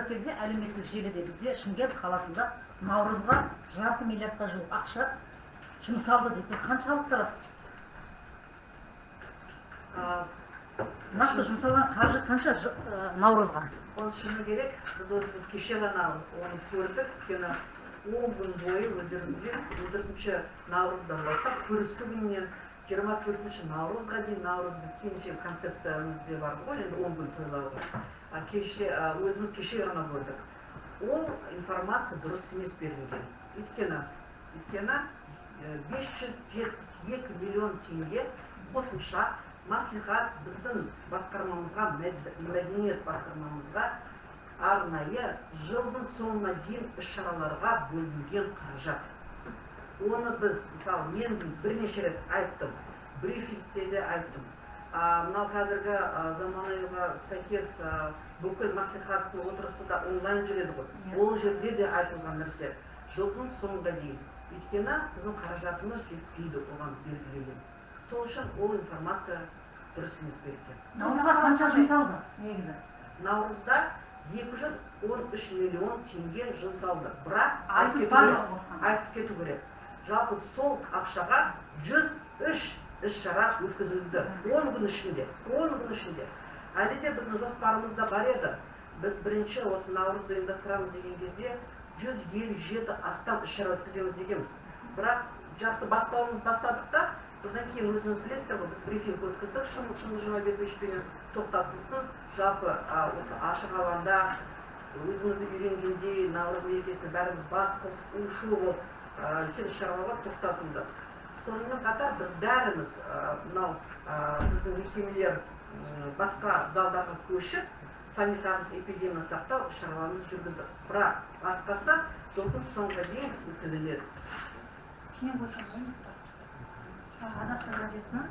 қазіргі кезде әлеуметтік желіде бізде Шымкент қаласында наурызға жарты миллиардқа жуық ақша жұмсалды дейді. Қаншалықты рас? Нақты жұмсалған қаржы қанша наурызға? Оны шыны керек, біз өзіміз кеше ғана оны көрдік. Өйткені 10 күн бойы өздеріңіз білесіз, 14 наурыздан бастап көрісі күнінен 24 наурызға дейін, наурыз біткенше концепциямызде бар ғой, енді 10 күн тойлауға. Өзіміз кеше ғана көрдік. Ол информация дұрыс емес берілген. Өйткені 572 миллион теңге қосымша маслихат біздің басқармамызға, мәдениет басқармамызға арнайы жылдың соңына дейін іс-шараларға бөлінген қаражат. Оны біз, мысалы, мен бірнеше рет айттым, брифингте де айттым. Мынау қазіргі заманауиға сәйкес бүкіл маслихаттың отырысы да онлайн жүреді ғой. Ол жерде де айтылған нәрсе жылдың соңына дейін. Өйткені біздің қаражатымыз жетпейді оған белгіленген. Сол үшін ол информация дұрыс емес берілген. Наурызға қанша жұмсалды негізі? Наурызда 213 миллион теңге жұмсалды. Бірақ айтып кету керек. Жалпы сол ақшаға 103 іс-шара өткізілді. 10 күн ішінде. Әлі де біздің жоспарымызда бар еді. Біз бірінші осы наурызды ұйымдастырамыз деген кезде 157 астам іс-шара өткіземіз дегенбіз. Бірақ жақсы бастадық та, содан кейін өзіңіз білесіздер, біз брифинг өткіздік, Шыңғыс Жұмабековичпен тоқтатылсын. Жалпы осы ашық алаңда өзімізді үйренгендей наурыз мерекесіне бәріміз бас қосып, у-шу болып үлкен іс-шараларға тоқтатылды. Сонымен қатар біз бәріміз мынау біздің мекемелер басқа залдарға көшіп, санитарлық эпидемия сақтау іс-шараларымыз жүргіздік. Бірақ басқасы жылдың соңына дейін өткізіледі. Кейін болсаңыз, Қазақстан радиосынан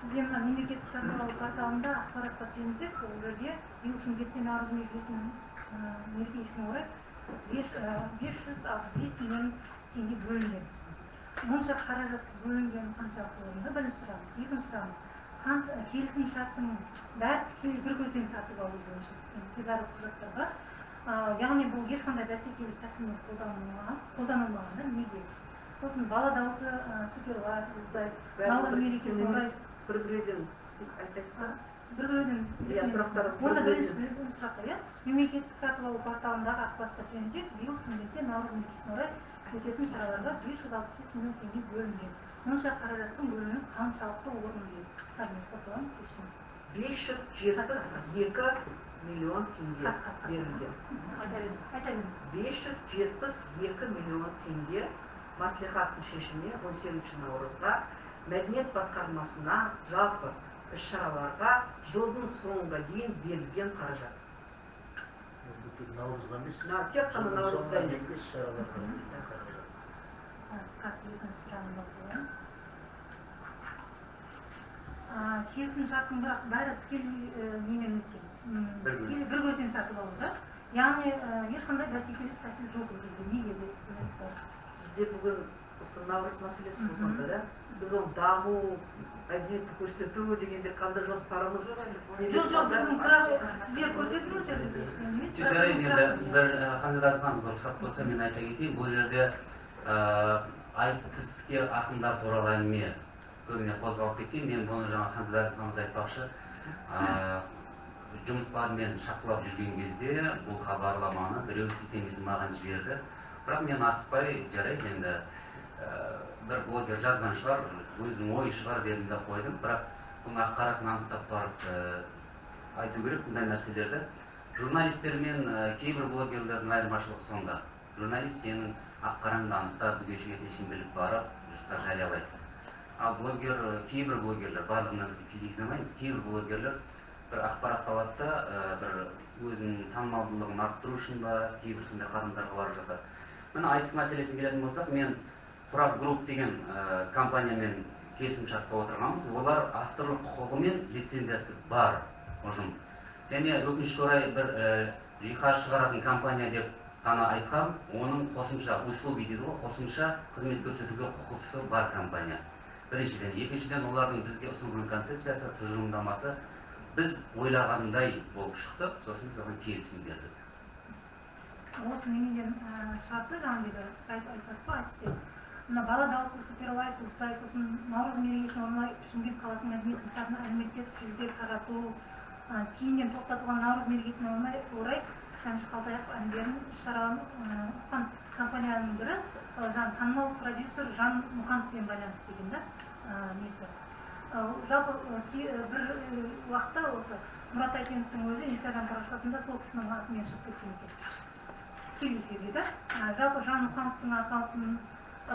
бізде мына мемлекеттік сатып алу порталында ақпаратқа сүйенсек, ол жерде биыл Шымкентте наурыз мерекесіне орай 565 миллион теңге бөлінген. Мұнша қаражат бөлінген қаншалықты орынды? Бірінші сұрағым. Екінші сұрағым, келісім шарттың бәрі тікелей бір көзден сатып алу бойынша барлық құжаттар бар. Яғни бұл ешқандай бәсекелік тәсілмен қолданылмағанда неге? Сосын бала дауысы суперлар, наурыз мерекесіне орай бір-бірден Онда бірінші сұрақтар, мемлекеттік сатып алу порталындағы ақпаратқа сүйенсек, биыл Шымкентте наурыз мерекесіне орай өтетін шараларға 565 миллион теңге бөлінген. Мұнша қаражаттың бөлініп қаншалықты орынды? Қазір қосылған кешіміз. 572 миллион теңге берілген. 572 миллион теңге маслихаттың шешіміне 18 наурызға мәдениет басқармасына жалпы іс-шараларға жылдың соңына дейін берілген қаражат. Наурызға емес? Тек қана наурызға емес. Келісім шарттың бірақ бәрі тікелей немен өткен. Бір көзден сатып алуда. Яғни ешқандай бәсекелік тәсіл жоқ өзінде. Неге деп бізде бүгін осы наурыз мәселесі болғанда да, біз ол даму, әдебиетті көрсету дегенде қандай жоспарымыз жоқ. Жоқ, біздің сұрақ сіздер көрсетіңіздер бізге. Жарайды, бір Ханзадасхан рұқсат болса мен айта кетейін, бұл жерде айтыскер ақындар туралы әңгіме көбіне қозғалып кеткен. Мен бұны жаңа Ханзадасханымыз айтпақшы, жұмыстармен шақылап жүрген кезде бұл хабарламаны біреу сілтемесін маған жіберді. Бірақ мен асықпай, жарайды, енді бір блогер жазған шығар, өзінің ойы шығар дедім де қойдым. Бірақ бұның ақ-қарасын анықтап барып айту керек бұндай нәрселерді. Журналистер мен кейбір блогерлердің айырмашылығы сонда. Журналист сенің ақ-қараңды анықтап, бүге-шігесіне шейін біліп барып, жұртқа жариялайды. Ал кейбір блогерлер, барлығынан килигіземаймыз, кейбір блогерлер бір ақпарат алады да, бір өзінің танымалдылығын арттыру үшін ба, кейбір сондай қадамдарға барып жатады. Мына айтыс мәселесін келетін болсақ, мен Құрап Групп деген компаниямен келісім шартқа отырғанбыз. Олар авторлық құқығы мен лицензиясы бар ұжым. Және өкінішке орай бір жиһаз шығаратын компания деп ғана айтқан, оның қосымша услуги дейді ғой, қосымша қызмет көрсетуге құқысы бар компания. Біріншіден, екіншіден олардың бізге ұсынған концепциясы, тұжырымдамасы біз ойлағандай болып шықты, сосын соған келісім бердік. Осы менен шарты жаңа деді, сайт айтасыз ба, айтыс мына бала дауысы суперлайф сайт, сосын наурыз мерекесіне орай Шымкент қаласының мәдениет нысанына әлеуметтік тілде тарату, кейіннен тоқтатылған наурыз мерекесіне орай Шәмші Қалтаяқов әндерін іс-шараға компанияның бірі танымал продюсер Жан Мұқановпен байланысты деген да несі. Жалпы бір уақытта осы Мұрат Әйтеновтің өзі Инстаграм парақшасында сол кісінің атымен шығып кеткен екен. Келгенде да жалпы Жан Мұқановтың аккаунтын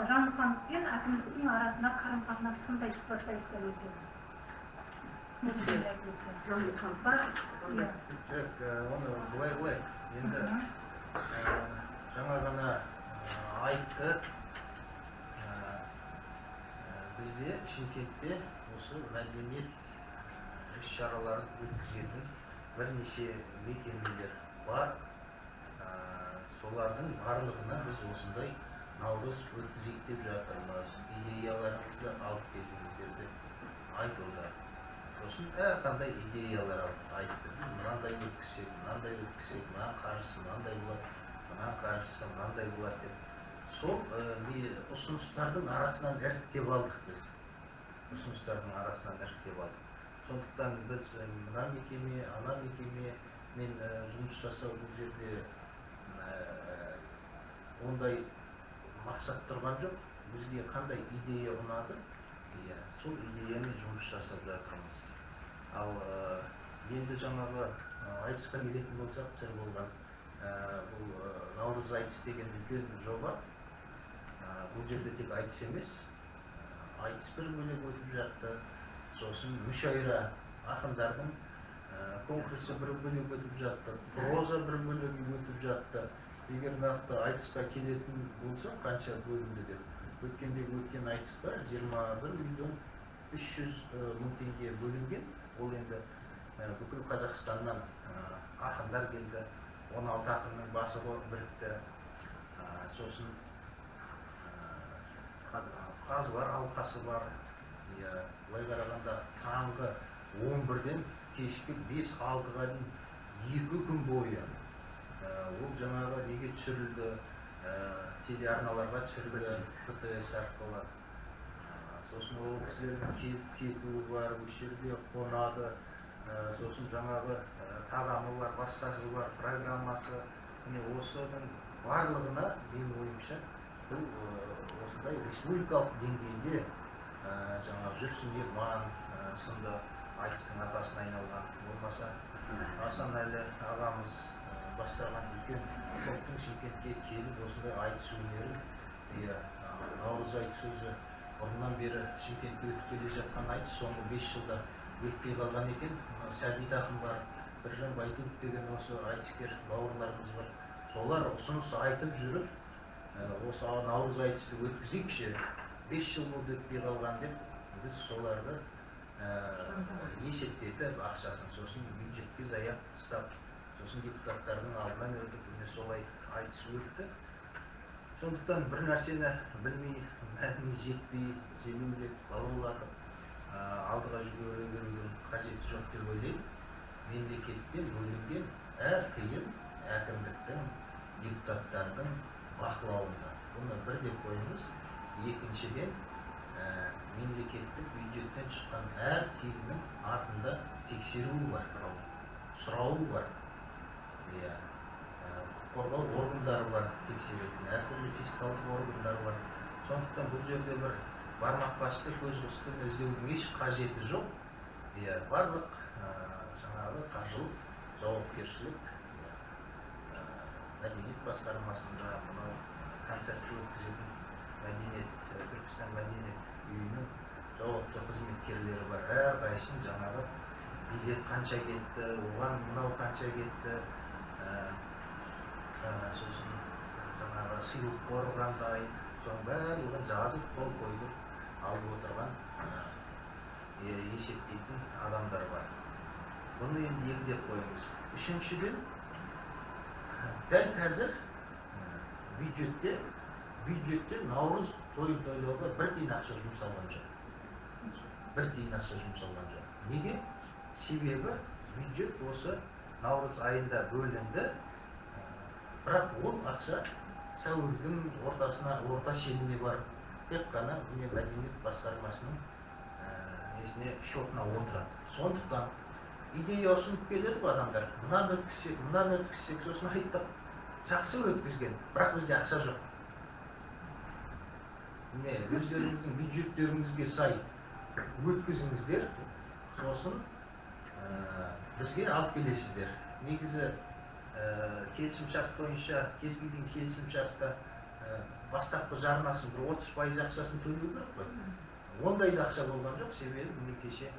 Жан Мұқанов пен әкімдіктің арасында қарым-қатынас қандай сипаттайсыздар өздеріңіз? Жан Мұқанов бар? Жоқ, оны былай енді жаңа ғана айтты, бізде Шымкентте осы мәдениет іс-шараларын өткізетін бірнеше мекемелер бар. Солардың барлығына біз осындай наурыз өткізейік деп жатырмыз. Идеяларыңызды алып келіңіздер деп айтылды. Сосын қандай идеялар айтты. Мынандай өткізсек, мына қаржысы мынандай болады, мына қаржысы мынандай болады деп. Сол ұсыныстардың арасынан іріктеп алдық біз. Сондықтан біз мына мекеме, ана мекемемен жұмыс жасау бұл жерде ондай мақсат тұрған жоқ. Бізге қандай идея ұнады, сол идеямен жұмыс жасап жатырмыз. Ал енді жаңағы айтысқа келетін болсақ, сәл болған бұл наурыз айтыс деген үлкен жоба. Бұл жерде тек айтыс емес, айтыс бір бөлек өтіп жатты. Сосын мүшайра ақындардың конкурсы бір бөлек өтіп жатты, проза бір бөлек өтіп жатты. Егер нақты айтысқа келетін болса, қанша бөлінді деп. Өткен айтысқа 21 миллион 300 мың теңге бөлінген. Ол енді бүкіл Қазақстаннан ақындар келді, 16 ақынның басы бірікті. Сосын қазылар алқасы бар. Былай қарағанда таңғы 11-ден кешкі 5-6-ға дейін 2 күн бойы ол жаңағы неге түсірілді, телеарналарға түсірілді, ТТС арқылы. Сосын ол кісілердің кетуі бар, осы жерде қонады. Сосын жаңағы тағамы бар, басқасы бар, программасы. Осының барлығына менің ойымша бұл осындай республикалық деңгейде жаңағы Жүрсін Ерман сынды айтыстың атасына айналған, болмаса Асан әлі ағамыз бастаған үлкен топтың Шымкентке келіп осындай айтыс өнерін, наурыз айтыс өзі бұрыннан бері Шымкентте өтіп келе жатқан айтыс, соңғы 5 жылда өтпей қалған екен. Сәбит ақын бар, Біржан Байтұлов деген осы айтыскер бауырларымыз бар. Солар ұсыныс айтып жүріп, осы наурыз айтысты өткізейікші, 5 жыл болды өтпей қалған деп, біз соларды есептетіп ақшасын, сосын бюджетке заяп ұстап, сосын депутаттардың алдынан өтіп, солай айтыс өтті. Сондықтан бір нәрсені білмей, мәніне жетпей, желеулеп, балаулатып, алдыға жүгірудің қажеті жоқ деп ойлаймын. Мемлекеттен бөлінген әр тиын әкімдіктің, депутаттардың бақылауында. Бұны бір деп қойыңыз. Екіншіден, мемлекеттік бюджеттен шыққан әр тиынның артында тексеруі бар, сұрауы бар. Қорғау органдары бар, тексеретін, әртүрлі фискалдық органдар бар. Сондықтан бұл жерде бір бармақ басты көз қыстың іздеудің еш қажеті жоқ. Барлық жаңағы қаржылық жауапкершілік мәдениет басқармасында, мынау концертті өткізетін Түркістан мәдениет үйінің жауапты қызметкерлері бар. Әрқайсысын жаңағы билет қанша кетті, оған мынау қанша кетті, сосын жаңағы сыйлық қоры қандай, соның барлығын жазып қол қойып алып отырған есептейтін адамдар бар. Бұны енді екі деп қойыңыз. Үшіншіден, дәл қазір бюджетте наурыз тойын тойлауға бір тиын ақша жұмсалған жоқ. Неге? себебі бюджет осы наурыз айында бөлінді, бірақ ол ақша сәуірдің орта шеніне барып, тек қана міне мәдениет басқармасының несіне счетына отырады. Сондықтан идея ұсынып келеді ғой адамдар, мынаны өткізсек, сосын айтып жақсы өткізген, бірақ бізде ақша жоқ. Міне өздеріңіздің бюджеттеріңізге сай өткізіңіздер, сосын бізге алып келесіздер. Негізі келісімшарт бойынша, кез келген келісімшартта бастапқы жарнасын 30% ақшасын төлеу керек қой. Ондай да ақша болған жоқ, себебі міне кеше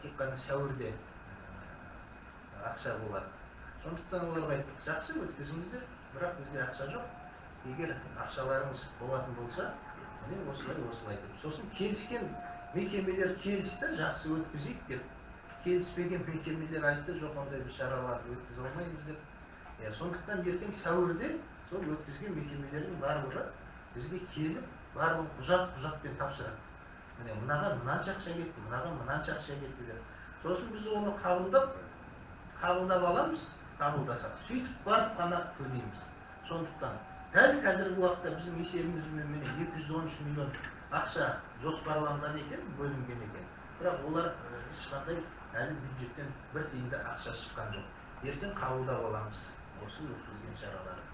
тек қана сәуірде ақша болады. Сондықтан оларға айттық, жақсы өткізіңіздер, бірақ бізде ақша жоқ. Егер ақшаларыңыз болатын болса, міне осылай деп. Сосын келіскен мекемелер келісті, жақсы өткізейік деп. Келіспеген мекемелер айтты, жоқ ондай бір шараларды өткізе алмаймыз деп. Сондықтан ертең сәуірде сол өткізген мекемелердің барлығы бізге келіп, барлығы құжатпен тапсырады. Міне мынаған мынанша ақша кетті, мынаған мынанша ақша кетті деп. Сосын біз оны қабылдап аламыз, қабылдасақ. Сөйтіп барып қана төлейміз. Сондықтан дәл қазіргі уақытта біздің есебімізбен міне 213 миллион ақша жоспарланған екен, бөлінген екен. Бірақ олар ешқандай әлі бюджеттен бір тиын да ақша шыққан жоқ. Ертең қабылдап аламыз осы өткізген шараларды.